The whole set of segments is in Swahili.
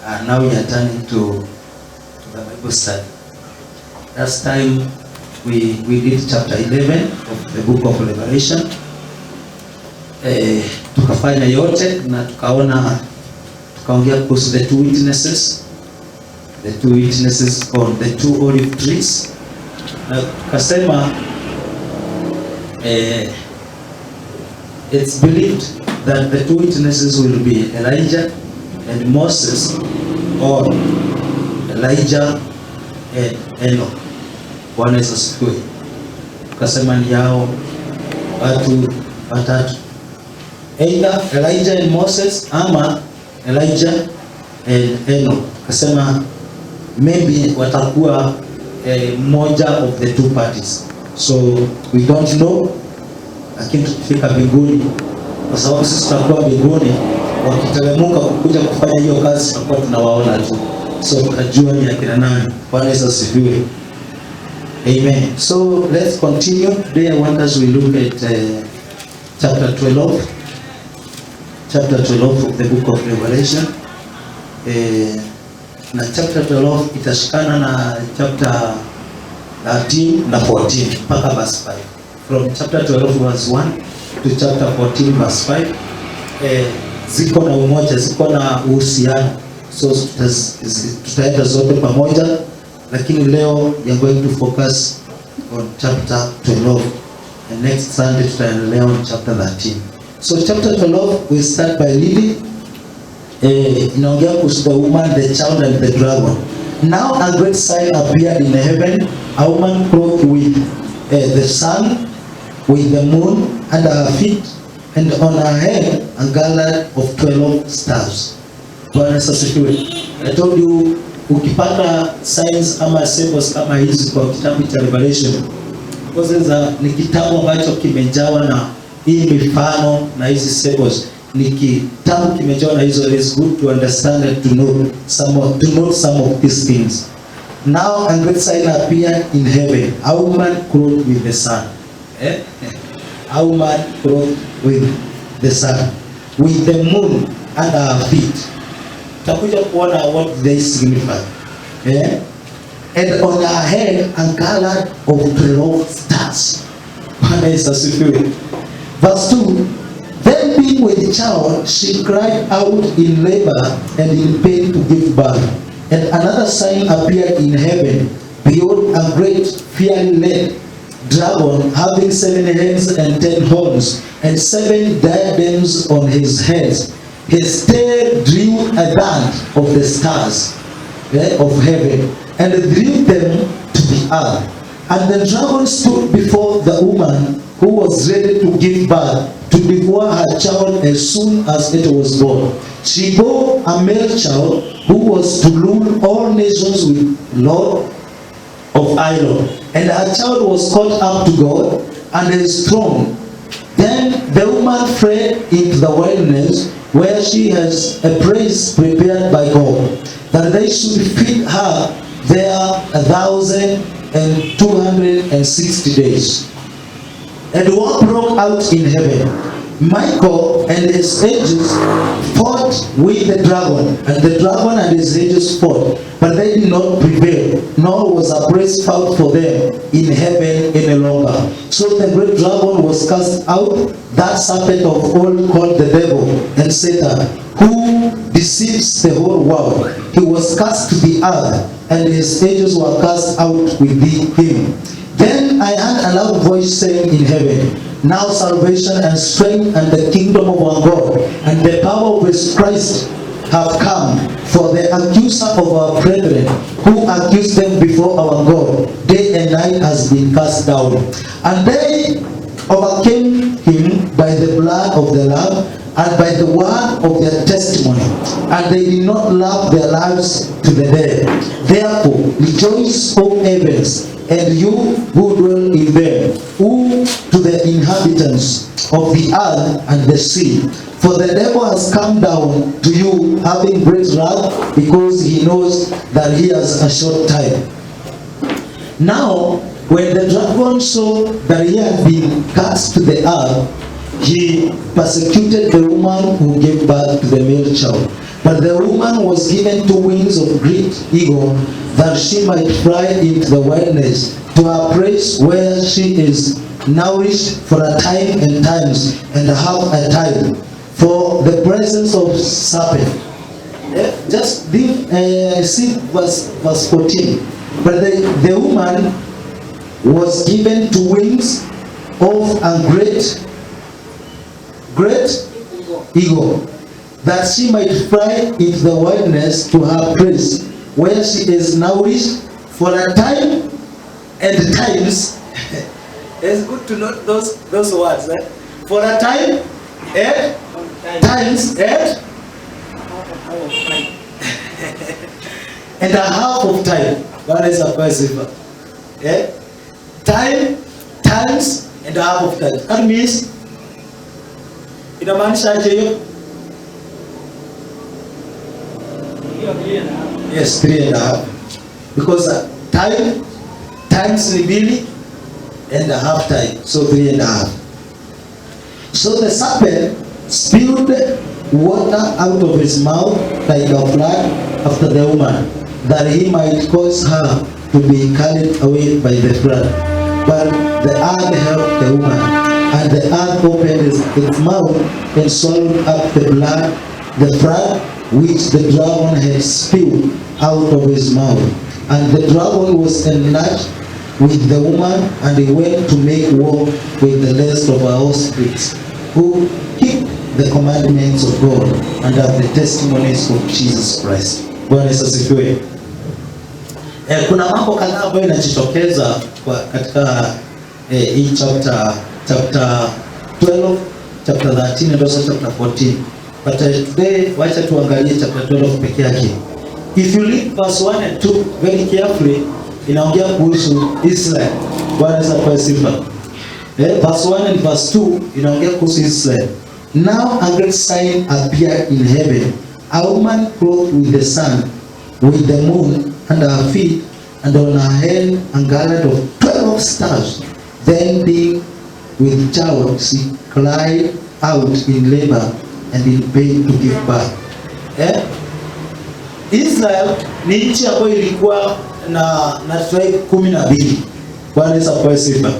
Now we are turning to the Bible study. Last time we did chapter 11 of the book of Revelation. Tukafanya yote na tukaongea kuhusu the two witnesses on the two olive trees, na tukasema it's believed that the two witnesses will be Elijah and Moses, or Elijah and Enoch. Bwana Yesu asifiwe. Tukasema ni yao watu watatu, either Elijah and Moses ama Elijah and Enoch. Tukasema maybe watakuwa moja of the two parties, so we don't know. Lakini tukifika mbinguni, kwa sababu sisi tutakuwa mbinguni, wakiteremka kuja kufanya hiyo kazi tutakuwa tunawaona tu, so tutajua ni akina nani. Bwana Yesu asifiwe. Amen. So let's continue. Today I want us to look at chapter 12 of the book of Revelation. Na chapter 12 itashikana na chapter 13 na 14 mpaka verse 5. From chapter 12 verse 1 to chapter 14 verse 5. Ziko na umoja, ziko na uhusiano, so tutaenda zote pamoja, lakini leo we are going to focus on chapter 12 and next Sunday tutaendelea on chapter 13. So chapter 12 we start by reading inaongea kuhusu the woman, the child and the dragon. Now a great sign appeared in heaven, a woman clothed with the sun, with the moon under her feet, and on her head a garland of 12 stars. Bwana Yesu asifiwe. I told you, ukipata signs ama symbols kama hizi kwa kitabu cha Revelation, because ni kitabu ambacho kimejawa na hii mifano na hizi symbols. Ni kitabu kimejawa na hizo. It is good to understand and to know some of these things. Now a great sign appeared in heaven, a woman clothed with the sun. A woman clothed with the sun, with the moon under her feet. Takuja kuona what they signify. And on her head a garland of 12 stars. Bwana Yesu asifiwe. Verse 2. Then being with child, she cried out in labor and in pain to give birth. And another sign appeared in heaven, behold, a great fiery-red dragon, having 7 heads and 10 horns, and 7 diadems on his heads. His tail drew a band of the stars of heaven, and drew them to the earth. And the dragon stood before the woman who was ready to give birth, to devour her child as soon as it was born. She bore a male child who was to rule all nations with Lord of Ireland. And her child was caught up to God and his throne. Then the woman fled into the wilderness, where she has a place prepared by God, that they should feed her there 1,260 days. And war broke out in heaven. Michael and his angels fought with the dragon, and the dragon and his angels fought, but they did not prevail, nor was a place found for them in heaven any longer. So the great dragon was cast out, that serpent of old called the devil and Satan, who deceives the whole world. He was cast to the earth, and his angels were cast out with him. Then I heard a loud voice saying in heaven, now salvation and strength and the kingdom of our God and the power of his Christ have come, for the accuser of our brethren, who accused them before our God day and night, has been cast down. And they overcame him by the blood of the Lamb and by the word of their testimony, and they did not love their lives to the death. Therefore rejoice, O heavens, and you who dwell in them, who to the inhabitants of the earth and the sea. For the devil has come down to you, having great wrath, because he knows that he has a short time. Now, when the dragon saw that he had been cast to the earth, he persecuted the woman who gave birth to the male child. But the woman was given 2 wings of great eagle, that she might fly into the wilderness, to her place where she is nourished for a time and times and half a time, for the presence of serpent. Just see verse 14. But the woman was given 2 wings of a great eagle, that she might fly into the wilderness, to her place where she is nourished for a time and times. It's good to note those words. For a time and times and a half of time. What is a person? Time, times and a half of time. That means inamaanisha aje hiyo? Yes, 3.5. Because time, times ni 2 and a half time, so 3.5. So the serpent spewed water out of his mouth like a flood after the woman, that he might cause her to be carried away by the flood. But the earth helped the woman, and the earth opened its mouth and swallowed up the blood, the flood which the dragon had spewed out of his mouth. And the dragon was enlarged with the woman, and he went to make war with the rest of our offspring, who keep the commandments of God and have the testimonies of Jesus Christ. Bwana Yesu asifiwe. Kuna mambo kadhaa ambayo yanajitokeza katika hii chapter 12, chapter 13 and also chapter 14. But today wacha tuangalie chapter 12 peke yake. If you read verse 1 and 2 very carefully, inaongea kuhusu Israel. Bwana Yesu asifiwe. Verse 1 and verse 2 inaongea kuhusu Israel. Now a great sign appeared in heaven, a woman clothed with the sun, with the moon under her feet, and on her head a garland of 12 stars. Then being with child, she cried out in labor and in pain to give birth. Israel ni nchi ambayo ilikuwa na tribe 12. Bwana Yesu asifiwe.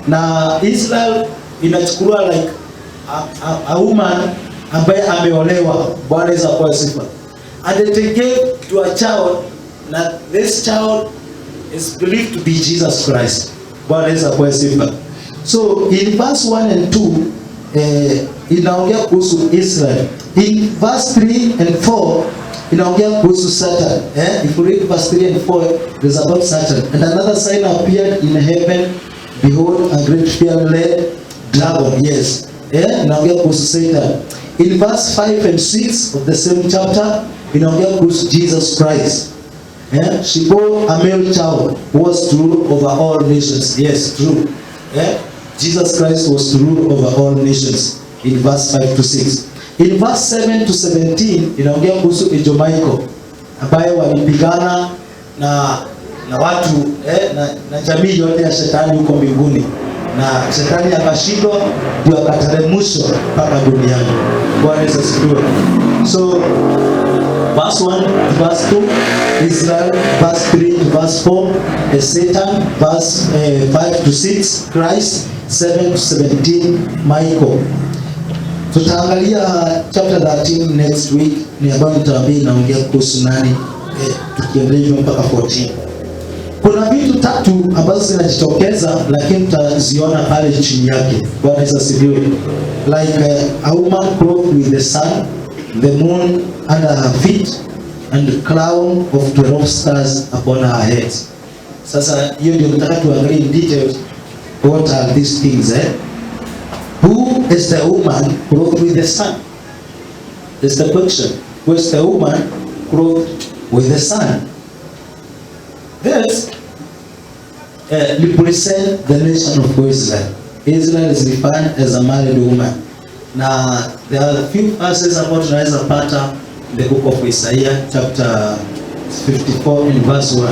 Na Israel inachukuliwa like a woman ambaye ameolewa. Bwana Yesu asifiwe. And they gave to a child, that this child is believed to be Jesus Christ. Bwana Yesu asifiwe. So in verse 1 and 2 inaongea kuhusu Israel. In verse 3 and 4 inaongea kuhusu Satan. If you read verse 3 and 4, there's about Satan. And another sign appeared in heaven, behold, a great fear-led dragon. Yes. Inaongea kuhusu Satan. In verse 5 and 6 of the same chapter, inaongea kuhusu Jesus Christ. She bore a male child who was to rule over all nations. Yes, true. Jesus Christ was to rule over all nations. In verse 5 to 6. In verse 7 to 17 inaongea kuhusu Michael ambaye walipigana na watu na jamii yote ya shetani huko mbinguni, na shetani akashindwa, ndio akateremshwa mpaka duniani. Bwana Yesu asifiwe. So verse 1 to verse 2 Israel, verse 3 to verse 4 Satan, verse 5 to 6 Christ, 7 to 17 Michael. Tutaangalia chapter 13 next week, ni ambayo nitawaambia inaongea kuhusu nani, tukiendelea mpaka 14. Kuna vitu 3 ambazo zinajitokeza, lakini tutaziona pale chini yake. Bwana Yesu asifiwe. Like a woman clothed with the sun, the moon under her feet, and the crown of 12 stars upon her head. Sasa hiyo ndio nataka tuangalie in details. What are these things? Who is the woman clothed with the sun? Is the question. Who is the woman clothed with the sun? This represents the nation of Israel. Israel is defined as a married woman. Now, there are a few verses about tunaweza pata in the book of Isaiah, chapter 54 and verse 1.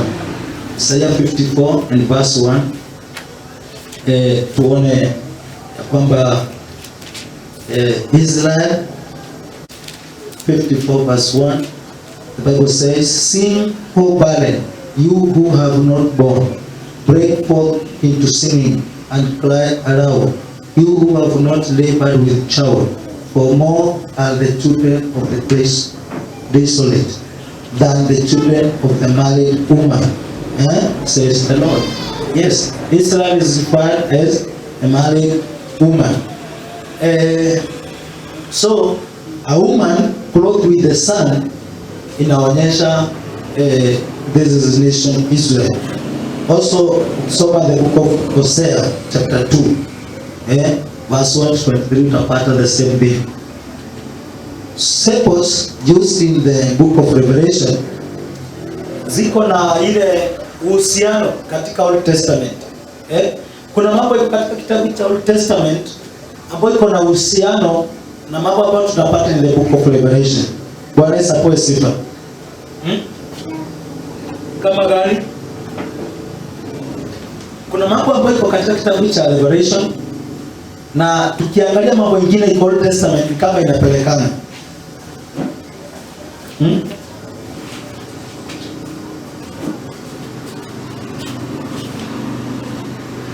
Isaiah 54 and verse 1. Tuone kwamba Israel 54 verse 1, the Bible says, "Sing, O barren, you who have not borne. Break forth into singing and cry aloud, you who have not labored with child. For more are the children of the desolate than the children of the married woman," says the Lord. Yes, Israel is referred as a married woman. So a woman clothed with the sun inaonyesha this is nation Israel. Also soma the book of Hosea chapter 2 verse 1 to 23, utapata the same thing. Symbols used in the book of Revelation ziko na ile uhusiano katika Old Testament. Kuna mambo katika kitabu cha Old Testament ambayo iko na uhusiano na mambo ambayo tunapata in the book of Revelation. Bwana Yesu apewe sifa. Kama gani? Kuna mambo ambayo iko katika kitabu cha Revelation na tukiangalia mambo mengine iko Old Testament kama inapelekana.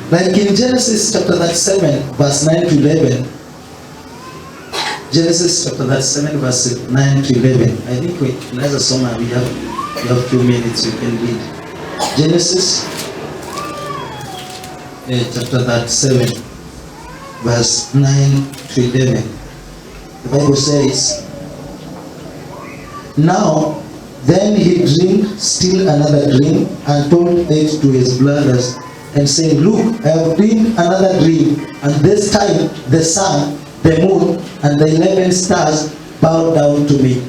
Like in Genesis chapter 37 verse 9 to 11. Genesis chapter 37 verse 9 to 11. I think we tunaweza soma, we have 2 minutes, you can read. Genesis chapter 37 verse 9 to 11. The Bible says, "Now then he dreamed still another dream, and told it to his brothers, and said, Look, I have dreamed another dream, and this time the sun, the moon, and the 11 stars bowed down to me."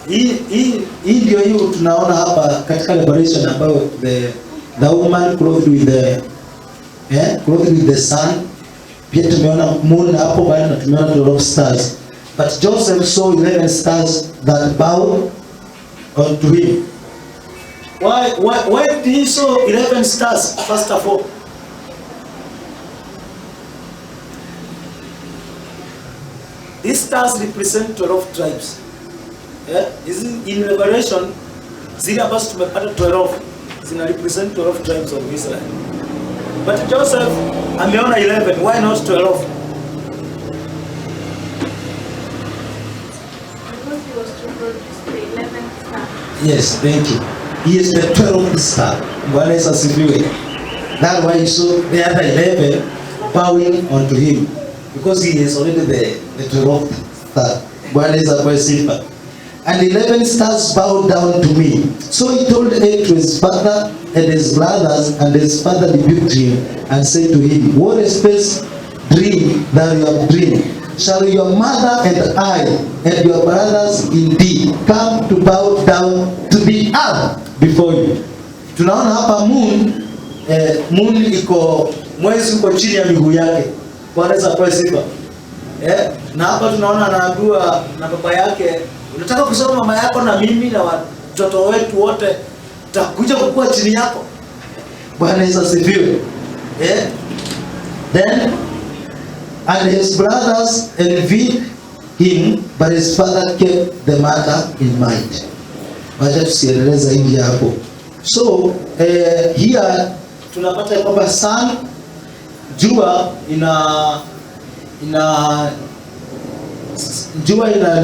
Hii ndio hiyo tunaona hapa katika Revelation ambayo the woman clothed with the sun. Pia tumeona moon hapo bado, na tumeona 12 stars. But Joseph saw 11 stars that bowed unto him. Why did he saw 11 stars first of all? These stars represent 12 tribes. In Revelation, zile ambazo tumepata 12 zina represent 12 tribes of Israel. But Joseph ameona 11, why not 12? Because he was to produce the 11th star. Yes, thank you. He is the 12th star. Bwana Yesu asifiwe. That's why he saw the other 11 bowing unto him, because he is already the 12th star. Bwana Yesu apewe sifa. "And 11 stars bowed down to me. So he told it to his father and his brothers, and his father rebuked him and said to him, What a space dream that you have dreamed. Shall your mother and I and your brothers indeed come to bow down to the earth before you?" Tunaona hapa moon iko, mwezi uko chini ya miguu yake. Bwana Yesu apewe sifa. Na hapa tunaona anaambiwa na baba yake, "Unataka kusoma mama yako na mimi na watoto wetu wote takuja kukua chini yako." Bwana Yesu asifiwe. Then and his brothers envied him, but his father kept the matter in mind. Wacha tusieleza hivi hapo. So here tunapata kwamba sun, jua ina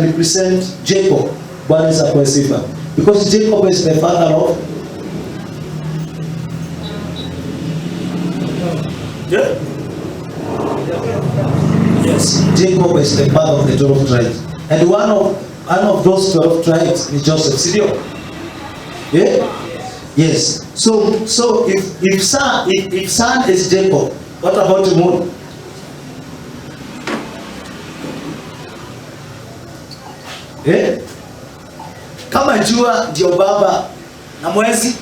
represent Jacob. Bwana Yesu apewe sifa. Because Jacob is the father of Yes, Jacob is the father of the 12 tribes. And one of those 12 tribes is Joseph. Sidio? Yeah? Yes. So if sun is Jacob, what about the moon? Kama jua ndio baba na mwezi,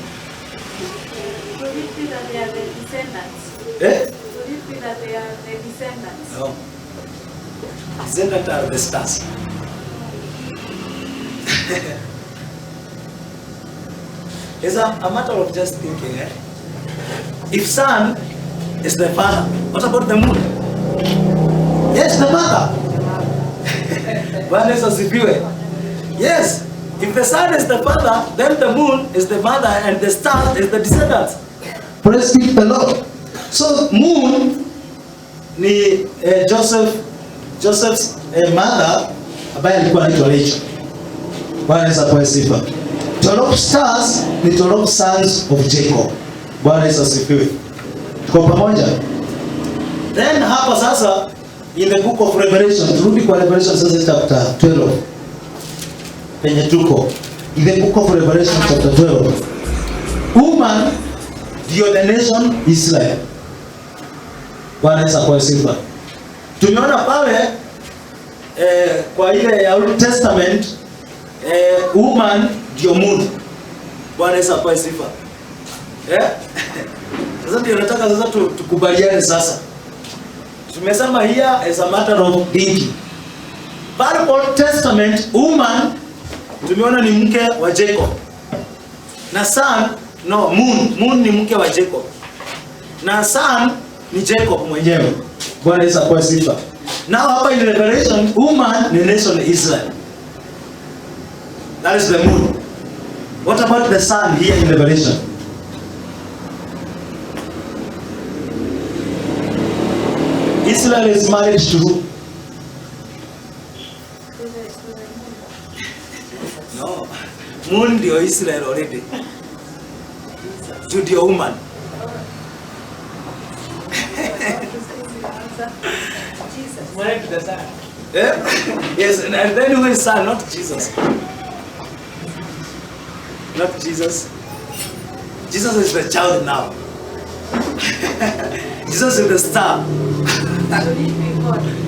Would it be that they are the descendants? Would it be that they are the descendants? No. Descendants are the stars. It's a matter of just thinking. If sun is the father, what about the moon? Yes, the mother. Bwana Yesu asifiwe. Yes, if the sun is the father, then the moon is the mother and the star is the descendant. Praise be the Lord. So moon ni Joseph's mother ambaye alikuwa anaitwa Rachel. Bwana Yesu apewe sifa. 12 stars ni 12 sons of Jacob. Bwana Yesu asifiwe. Tuko pamoja? Then hapa sasa in the book of Revelation, turudi kwa Revelation sasa chapter 12. Penye tuko. In the book of Revelation chapter 12. Woman ndio the nation Israel. Bwana Yesu apewe sifa. Tumeona pale kwa ile ya Old Testament woman ndio moon. Bwana Yesu apewe sifa. Sasa ndio nataka sasa tukubaliane sasa. Tumesema here as a matter of thinking. But Old Testament woman tumeona ni mke wa Jacob. Na moon ni mke wa Jacob. Na son ni Jacob mwenyewe. Bwana Yesu apewe sifa. Now hapa in Revelation woman ni nation Israel. That is the moon. What about the sun here in Revelation? Israel is married to who? No. Moon ndio Israel already. To the woman. Jesus. Married to the son. Yes, and then who is son? Not Jesus. Not Jesus. Jesus is the child now. Jesus is the star.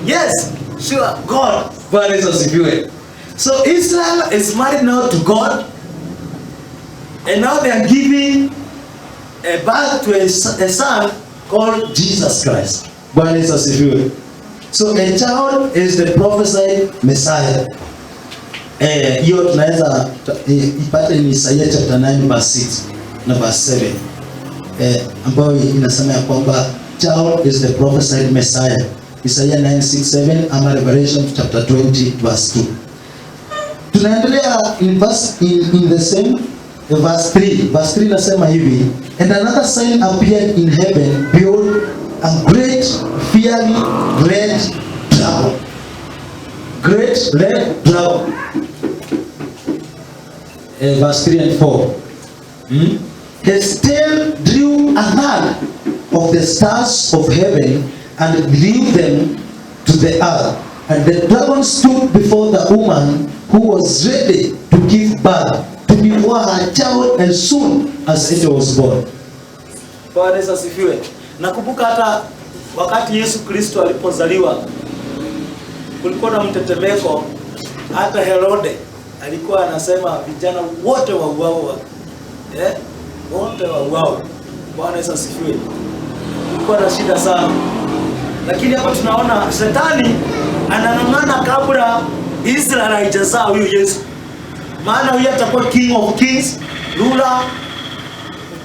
Yes, sure, God. Bwana Yesu asifiwe. So Israel is married now to God, and now they are giving a birth to a son called Jesus Christ. Bwana Yesu asifiwe. So a child is the prophesied Messiah. Hiyo tunaweza ipate ni Isaiah chapter 9 verse 6 na verse 7. Ambayo inasema ya kwamba child is the prophesied Messiah. Isaiah 9:6-7 ama Revelation chapter 20 verse 2. Tunaendelea in the same verse 3. Verse 3 nasema hivi, and another sign appeared in heaven, behold, a great fiery red dragon. Great red dragon. Verse 3 and 4. His tail drew a third of the stars of heaven and drew them to the earth. And the dragon stood before the woman who was ready to give birth, to devour her child as soon as it was born. Bwana Yesu asifiwe. Nakumbuka hata wakati Yesu Kristo alipozaliwa kulikuwa na mtetemeko. Hata Herode alikuwa anasema vijana wote wauawe. Wote wauawe. Bwana Yesu asifiwe. Kulikuwa na shida sana. Lakini hapa tunaona Shetani ananang'ana kabla Israel haijazaa huyu Yesu. Maana huyu atakuwa king of kings, ruler,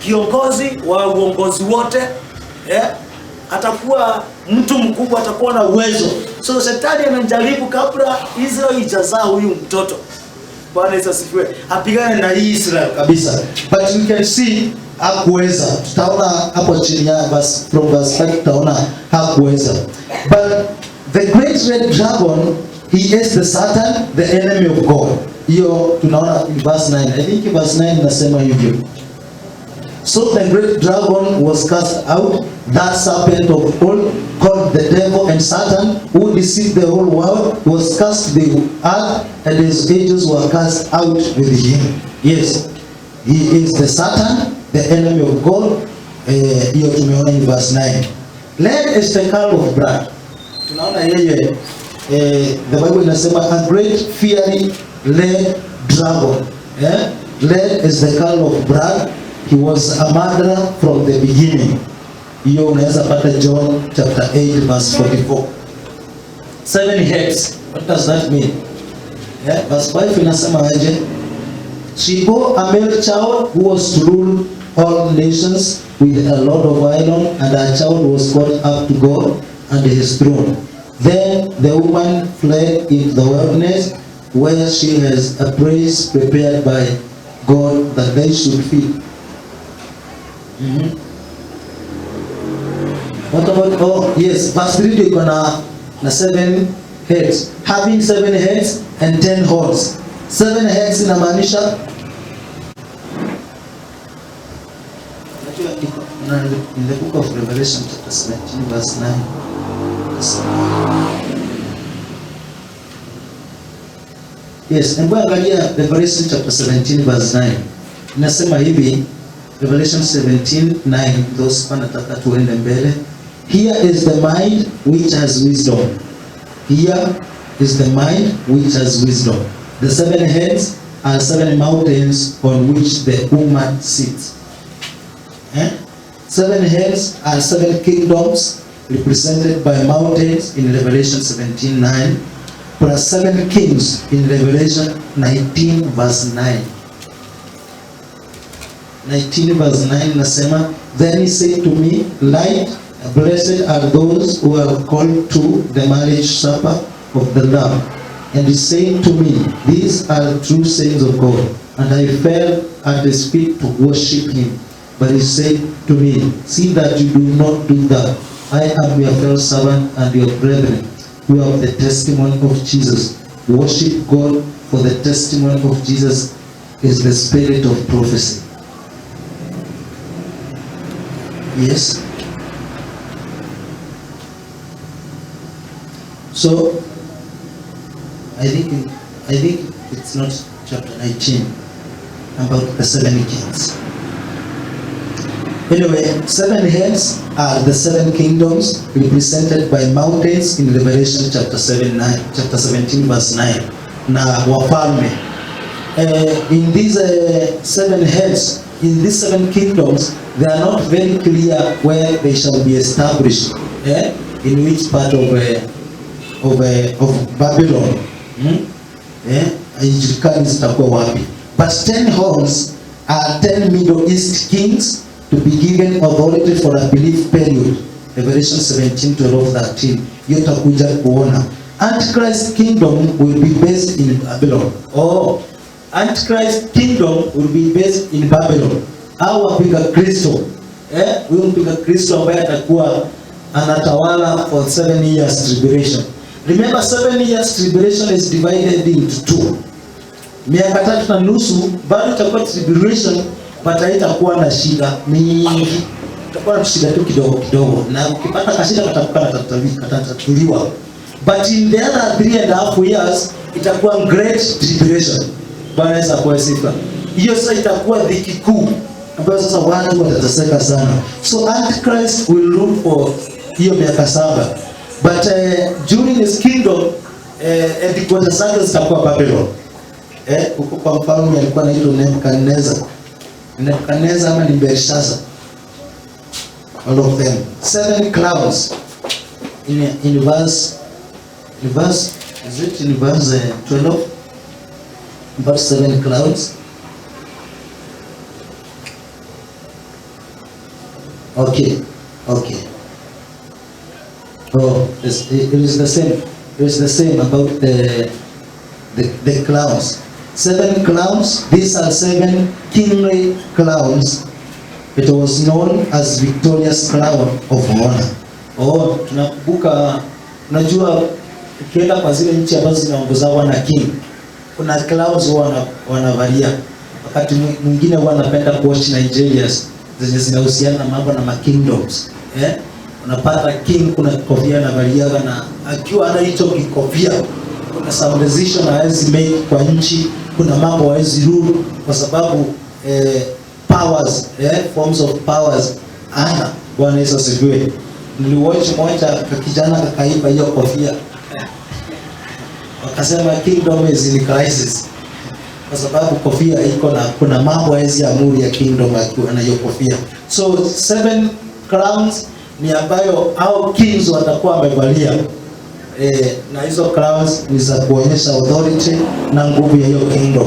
kiongozi wa uongozi wote. Atakuwa mtu mkubwa, atakuwa na uwezo. So Shetani anajaribu kabla Israel haijazaa huyu mtoto. Bwana Yesu asifiwe. Apigane na Israel kabisa. But you can see hakuweza. Tutaona hapo chini ya from verse 5 tutaona hakuweza. But the great red dragon, he is the Satan, the enemy of God. Hiyo tunaona in verse 9. I think verse 9 inasema hivyo. So the great dragon was cast out, that serpent of old, called the devil and Satan, who deceived the whole world, was cast to the earth, and his angels were cast out with him. Yes, he is the Satan, the enemy of God. Hiyo tumeona in verse 9. Red is the color of blood. Tunaona yeye, the Bible inasema a great fiery red dragon. Red is the color of blood. He was a murderer from the beginning. Hiyo unaweza pata John chapter 8 verse 44. 7 heads. What does that mean? Verse 5 inasema aje? She bore a male child who was to rule all nations with a lot of iron, and her child was caught up to God and his throne. Then the woman fled into the wilderness, where she has a place prepared by God that they should feed. What about, oh yes, verse 3 iko na 7 heads. Having 7 heads and 10 horns. 7 heads inamaanisha in the book of Revelation chapter 17 verse 9. Yes, and angalia Revelation chapter 17 verse 9. Inasema hivi, Revelation 17:9, those wanataka tuende mbele. Here is the mind which has wisdom. Here is the mind which has wisdom. The 7 heads are 7 mountains on which the woman sits. 7 heads are 7 kingdoms represented by mountains in Revelation 17:9, plus 7 kings in Revelation 19 verse 9. 19 verse 9 nasema, then he said to me, light, blessed are those who are called to the marriage supper of the Lamb. And he said to me, these are the true saints of God. And I fell at his feet to worship him. But he said to me, see that you do not do that. I am your fellow servant and your brethren, who have the testimony of Jesus. Worship God, for the testimony of Jesus is the spirit of prophecy. Yes. So I think it's not chapter 19 about the 7 kings. Anyway, 7 heads are the 7 kingdoms represented by mountains in Revelation chapter 17 verse 9. Na wafalme. In these 7 heads, in these 7 kingdoms, they are not very clear where they shall be established. In which part of Babylon. Haijulikani zitakuwa wapi. But 10 horns are 10 Middle East kings to be given authority for a belief period. Revelation 17:12-13. Hiyo takuja kuona. Antichrist kingdom will be based in Babylon. Oh, Antichrist kingdom will be based in Babylon. Au wapiga Kristo. Huyo mpiga Kristo ambaye atakuwa anatawala for 7 years tribulation. Remember, 7 years tribulation is divided into 2. Miaka 3.5 bado itakuwa tribulation, but haitakuwa na shida mingi. Itakuwa na shida tu kidogo. Na ukipata kashida katatuliwa. But in the other 3.5 years itakuwa great tribulation. Bwana Yesu apewe sifa. Hiyo sasa itakuwa dhiki kuu ambayo sasa watu watateseka sana. So Antichrist will rule for hiyo miaka 7. But during his kingdom, headquarters zake zitakuwa Babylon. Huko kwa mfalme alikuwa anaitwa Nebuchadnezzar ama ni Belshazzar. All of them. 7 clouds in verse, is it in verse 12? Verse 7 clouds. Okay. Oh, it is the same. It is the same about the clouds. 7 clouds. These are 7 kingly clouds. It was known as victorious cloud of honor. Oh, tunakumbuka, unajua ukienda kwa zile nchi ambazo zinaongozwa na king, kuna clouds wanavalia. Wakati mwingine wanapenda kuwatch Nigerians zenye zinahusiana na mambo na kingdoms. Unapata king kuna kofia na valiaga, na akiwa ana hicho kikofia kuna symbolization hawezi make kwa nchi, kuna mambo hawezi rule kwa sababu powers, forms of powers ana. Bwana Yesu asifiwe. Niliwatch moja kijana kakaiba hiyo kofia. Wakasema kingdom is in crisis. Kwa sababu kofia iko na kuna mambo hawezi amuri ya kingdom akiwa na hiyo kofia. So 7 crowns ni ambayo au kings watakuwa wamevalia, na hizo crowns ni za kuonyesha authority na nguvu ya hiyo kingdom.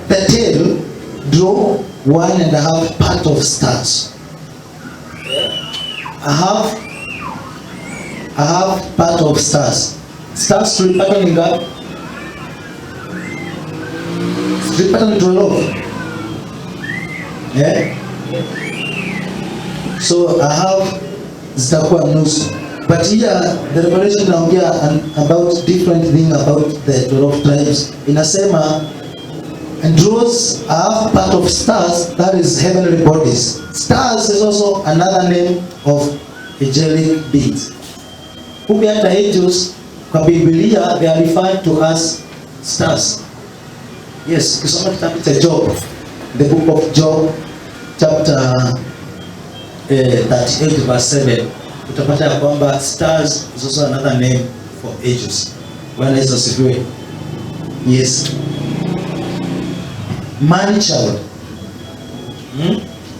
The tail draw 1.5 part of stars. A half I have part of stars. Stars tulipata ni ngapi? Tulipata ni 12. Yeah? So I have zitakuwa nusu. But here the Revelation inaongea about different thing about the 12 tribes. Inasema, and those are part of stars, that is heavenly bodies. Stars is also another name of angelic beings. Kumbe hata angels kwa Biblia they are referred to as stars. Yes, ukisoma kitabu cha Job, the book of Job chapter 38 verse 7, utapata ya kwamba stars is also another name for angels. Bwana Yesu asifiwe. Yes. Man child.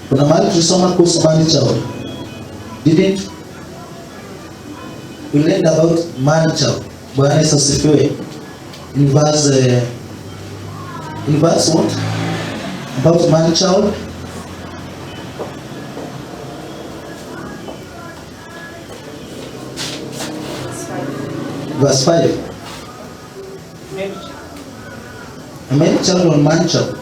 Kuna mahali tulisoma kuhusu man child. Didn't we learned about man child? Bwana Yesu asifiwe. In verse what? About man child. Verse 5. A man child or man child.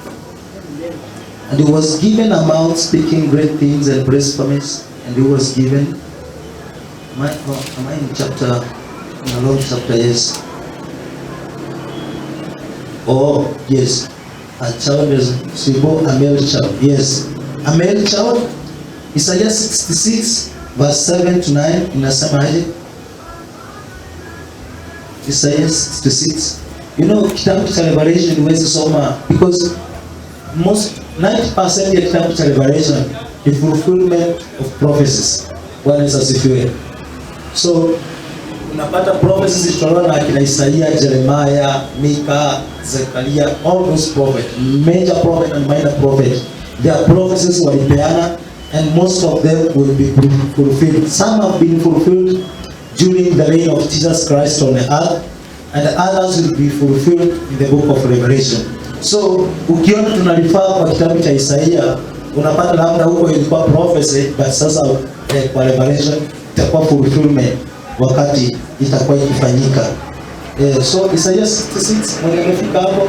And he was given a mouth speaking great things and blasphemies. And he was given. Am I in chapter? In a long chapter, yes. Oh, yes. A child is Sibo, a male child. Yes. A male child. Isaiah 66, verse 7 to 9. Inasemaje? Isaiah 66. You know, kitabu cha Revelation huwezi soma because most 90% ya kitabu cha Revelation is fulfillment of prophecies. Bwana Yesu asifiwe. So unapata prophecies zitolewa na akina Isaiah, Jeremiah, Mika, Zekaria, all those prophets, major prophet and minor prophet. Their prophecies walipeana and most of them will be fulfilled. Some have been fulfilled during the reign of Jesus Christ on the earth, and others will be fulfilled in the book of Revelation. So ukiona tunalifaa kwa kitabu cha Isaiah, unapata labda huko ilikuwa prophecy, but sasa kwa Revelation itakuwa fulfillment wakati itakuwa ikifanyika. So Isaiah 66 mwenye amefika hapo.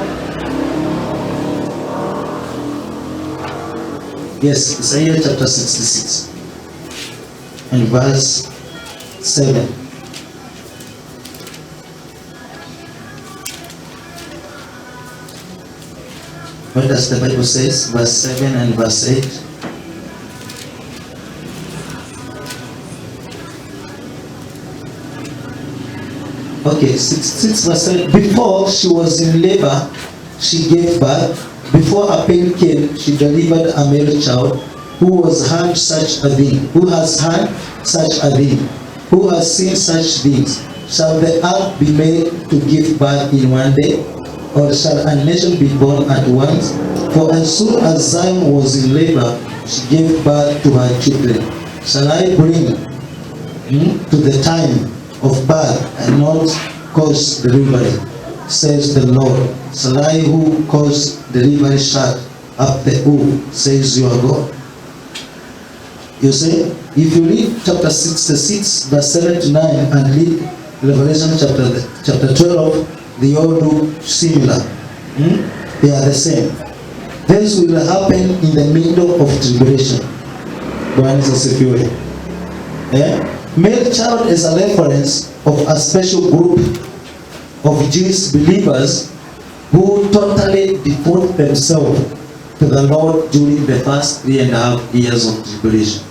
Yes, Isaiah chapter 66 and verse 7. What does the Bible says? Verse 7 and verse 8. Okay, 6 verse 7. Before she was in labor, she gave birth. Before a pain came, she delivered a male child. Who has heard such a thing? Who has heard such a thing? Who has seen such things? Shall the earth be made to give birth in one day? Or shall a nation be born at once? For as soon as Zion was in labor, she gave birth to her children. Shall I bring to the time of birth and not cause delivery? Says the Lord. Shall I who cause delivery shut up the womb? Says your God. You see, if you read chapter 66, verse 7 to 9, and read Revelation chapter 12, they all do similar. They are the same. This will happen in the middle of tribulation. Bwana Yesu asifiwe. Male child is a reference of a special group of Jewish believers who totally devote themselves to the Lord during the first 3.5 years of tribulation.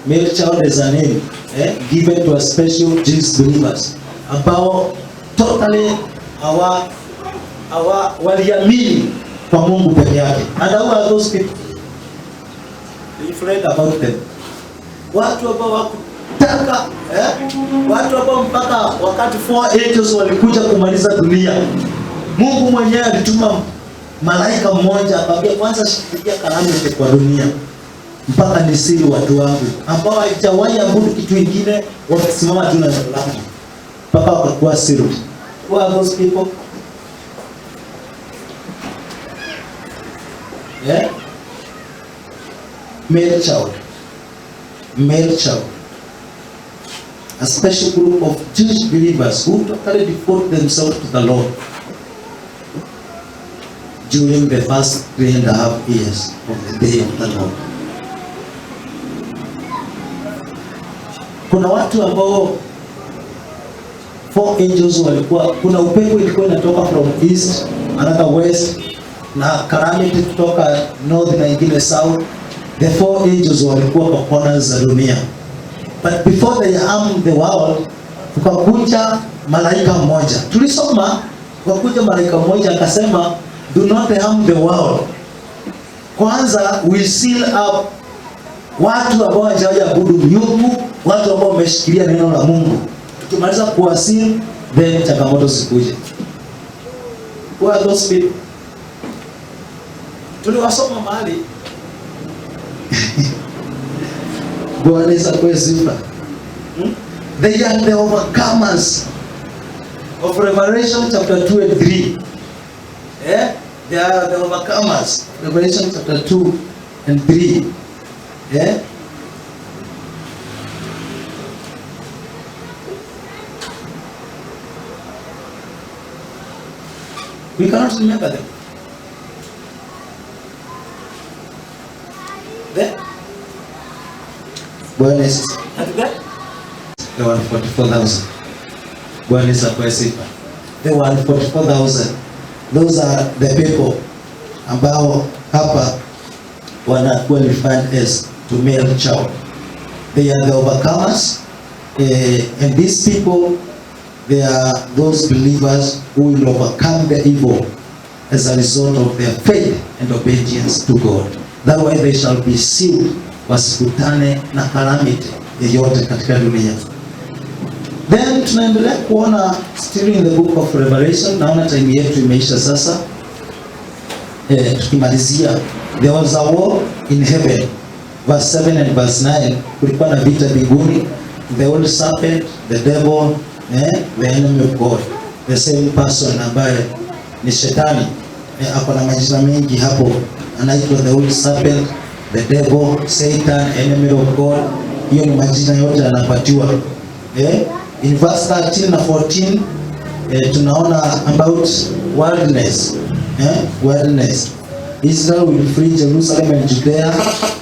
Male child is a name given to a special Jewish believers ambao totally waliamini kwa Mungu peke yake. And who are those people? We've read about them. Watu ambao wakutaka watu ambao mpaka wakati 4 angels walikuja kumaliza dunia, Mungu mwenyewe alituma malaika mmoja akamwambia, kwanza shikilia kalamu yote kwa dunia mpaka nisiri watu wangu ambao haijawahi abudu kitu kingine, wakisimama tu na kalamu mpaka wakakuwa siri. Who are those people? Male child. Male child. a special group of Jewish believers who totally devote themselves to the Lord during the first 3.5 years of the day of the Lord. Kuna watu ambao 4 angels walikuwa, kuna upepo ilikuwa inatoka from east, another west, na calamity kutoka north na ingine south. The 4 angels walikuwa kwa corners za dunia. But before they harmed the world, kukakuja malaika mmoja. Tulisoma kukakuja malaika mmoja akasema, do not harm the world. Kwanza we seal up watu ambao hawajaabudu miungu, watu ambao wameshikilia neno la Mungu. Tukimaliza kuwasil, then changamoto zikuje. Who are those people? Tuliwasoma mahali. Bwana Yesu asifiwe. They are the overcomers of Revelation chapter 2 and 3. Yeah? They are the overcomers. Revelation chapter 2 and 3. Yeah? We cannot remember them. There? Bwana Yesu. There were 44,000. Bwana Yesu asifiwe. There were 44,000. Those are the people ambao hapa wana qualified as to male child. They are the overcomers, and these people, they are those believers who will overcome the evil as a result of their faith and obedience to God. That way they shall be sealed, wasikutane na calamity yoyote katika dunia. Then tunaendelea kuona still in the book of Revelation. Naona time yetu imeisha sasa. Tukimalizia, there was a war in heaven, verse 7 and verse 9. Kulikuwa na vita mbinguni. The old serpent, the devil, the enemy of God, the same person ambaye ni shetani. Ako na majina mengi hapo, anaitwa the old serpent, the devil, Satan, enemy of God. Hiyo ni majina yote anapatiwa. In verse 13 na 14 tunaona about wilderness. Wilderness. Israel will flee Jerusalem and Judea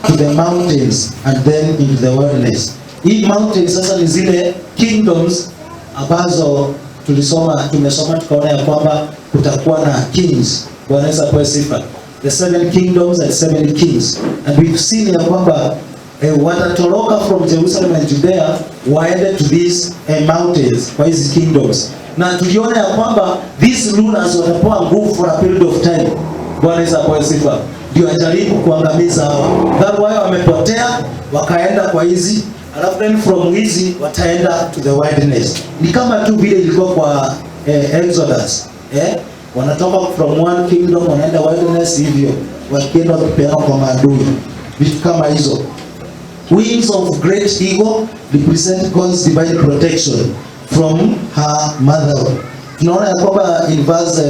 to the mountains and then into the wilderness. Hii mountains sasa ni zile kingdoms ambazo tumesoma tukaona ya kwamba kutakuwa na kings. Bwana Yesu asifiwe. The 7 kingdoms and 7 kings. And we've seen ya kwamba watatoroka from Jerusalem and Judea waende to these mountains kwa hizi kingdoms. Na tuliona ya kwamba these rulers watapewa nguvu for a period of time. Bwana Yesu asifiwe. Ndio ajaribu kuangamiza hawa. That why wamepotea wakaenda kwa hizi, alafu then from hizi wataenda to the wilderness. Ni kama tu vile ilikuwa kwa Exodus. Wanatoka from one kingdom wanaenda wilderness hivyo. Wakienda kupeana kwa maadui. Vitu kama hizo. Wings of great eagle represent God's divine protection from her mother. Tunaona ya kwamba in verse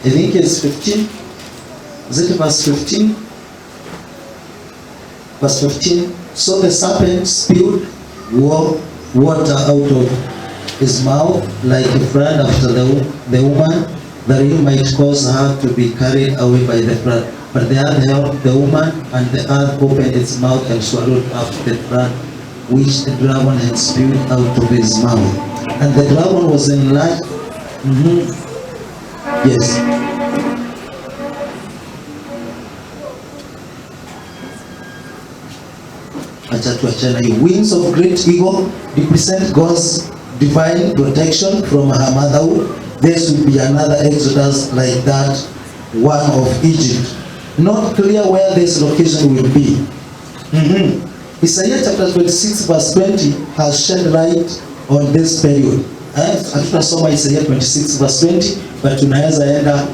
I think it's 15. Is it verse 15? Verse 15. So the serpent spewed water out of his mouth like a flood after the woman, that he might cause her to be carried away by the flood. But the earth helped the woman, and the earth opened its mouth and swallowed up the flood which the dragon had spewed out of his mouth. And the dragon was enlarged. Yes. Wings of great eagle represent God's divine protection from her motherhood. This will be another Exodus like that one of Egypt. Not clear where this location will be. Isaiah chapter 26 verse 20 has shed light on this period. Hatutasoma Isaiah 26 verse 20, but tunaweza enda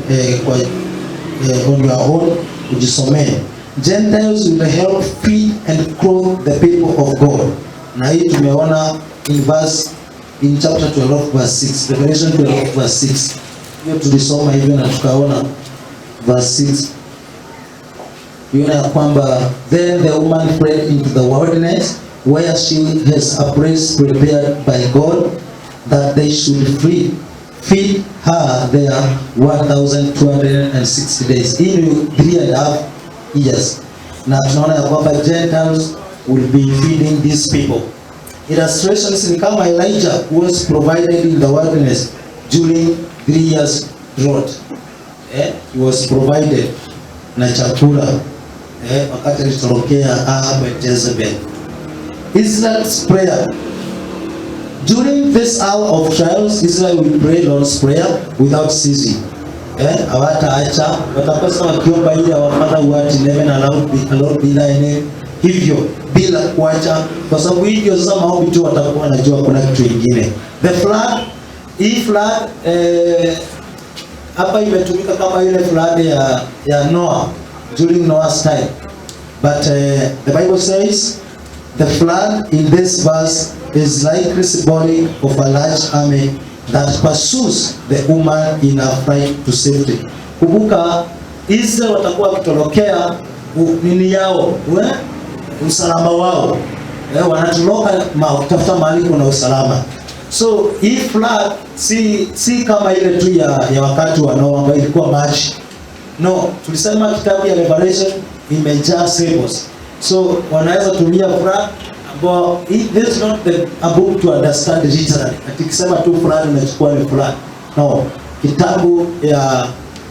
on your own ujisomee. Gentiles will help feed and clothe the people of God. Na hii tumeona in chapter 12 verse 6, Revelation 12 verse 6. Hiyo tulisoma hivyo na tukaona verse 6. Yuna ya kwamba then the woman fled into the wilderness where she has a place prepared by God that they should feed her there 1,260 days. Hii ni 3.5 years. Na tunaona ya kwamba Gentiles will be feeding these people. Illustrations ni kama Elijah was provided in the wilderness during 3 years drought. He was provided na chakula wakati alitorokea Ahab and Jezebel. Israel's prayer. During this hour of trials, Israel will pray Lord's prayer without ceasing. Hawataacha, watakosa wakiomba ile our Father who art in heaven, hallowed be thy name. Hivyo bila kuacha, kwa sababu hivyo sasa maombi tu watakuwa wanajua kuna kitu kingine. The flood, hii flood hapa imetumika kama ile flood ya Noah during Noah's time. But the Bible says the flood in this verse is like the body of a large army that pursues the woman in a flight to safety. Kumbuka Israel watakuwa wakitorokea nini yao, usalama wao. Wanatoroka kutafuta mahali kuna usalama. So hii flood si kama ile tu ya wakati wa Noah ambayo ilikuwa maji. No, tulisema kitabu ya Revelation imejaa symbols. So wanaweza tumia flood, but this is not a book to understand literally. Atikisema tu flood unachukua ni flood. No, kitabu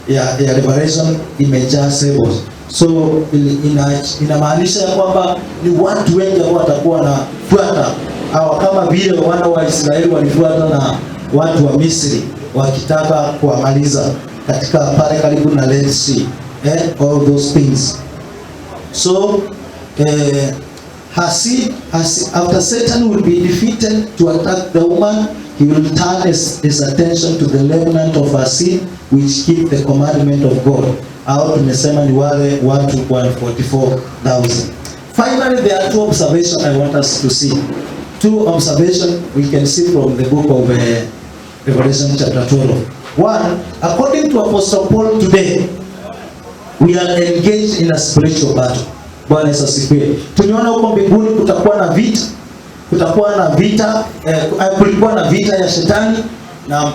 ya Revelation imejaa symbols. So inamaanisha ya kwamba ni watu wengi ambao watakuwa na fuata au kama vile wana wa Israeli walifuata na watu wa Misri wakitaka kuamaliza katika pale karibu na Red Sea, all those things. So after Satan will be defeated to attack the woman, he will turn his attention to the remnant of her seed which keep the commandment of God. Au tumesema ni wale watu 144,000. Finally, there are two observations I want us to see. Two observations we can see from the book of Revelation chapter 12. One, according to Apostle Paul today, we are engaged in a spiritual battle. Bwana Yesu asifiwe. Tunaona huko mbinguni kutakuwa na vita. Kulikuwa na vita ya shetani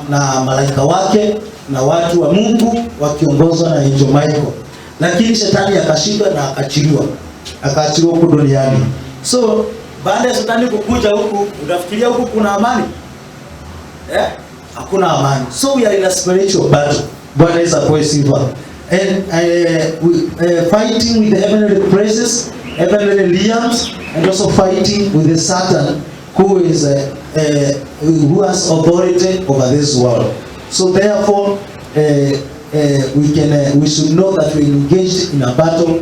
na malaika wake na watu wa Mungu wakiongozwa na Angel Michael. Lakini shetani akashindwa na akaachiliwa huko duniani. So baada ya shetani kukuja huku, unafikiria huku kuna amani? Hakuna amani. So we are in a spiritual battle. Bwana Yesu asifiwe. And fighting with the heavenly praises, heavenly realms, and also fighting with the Satan who has authority over this world. So therefore, we should know that we are engaged in a battle.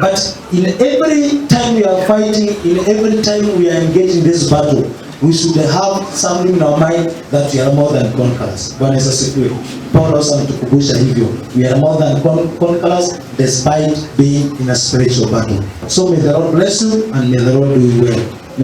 But in every time we are fighting, in every time we are engaged in this battle, we should have something in our mind that we are more than conquerors. Bwana Yesu asifiwe. Paul also anatukumbusha hivyo. We are more than conquerors despite being in a spiritual battle. So may the Lord bless you and may the Lord do you well.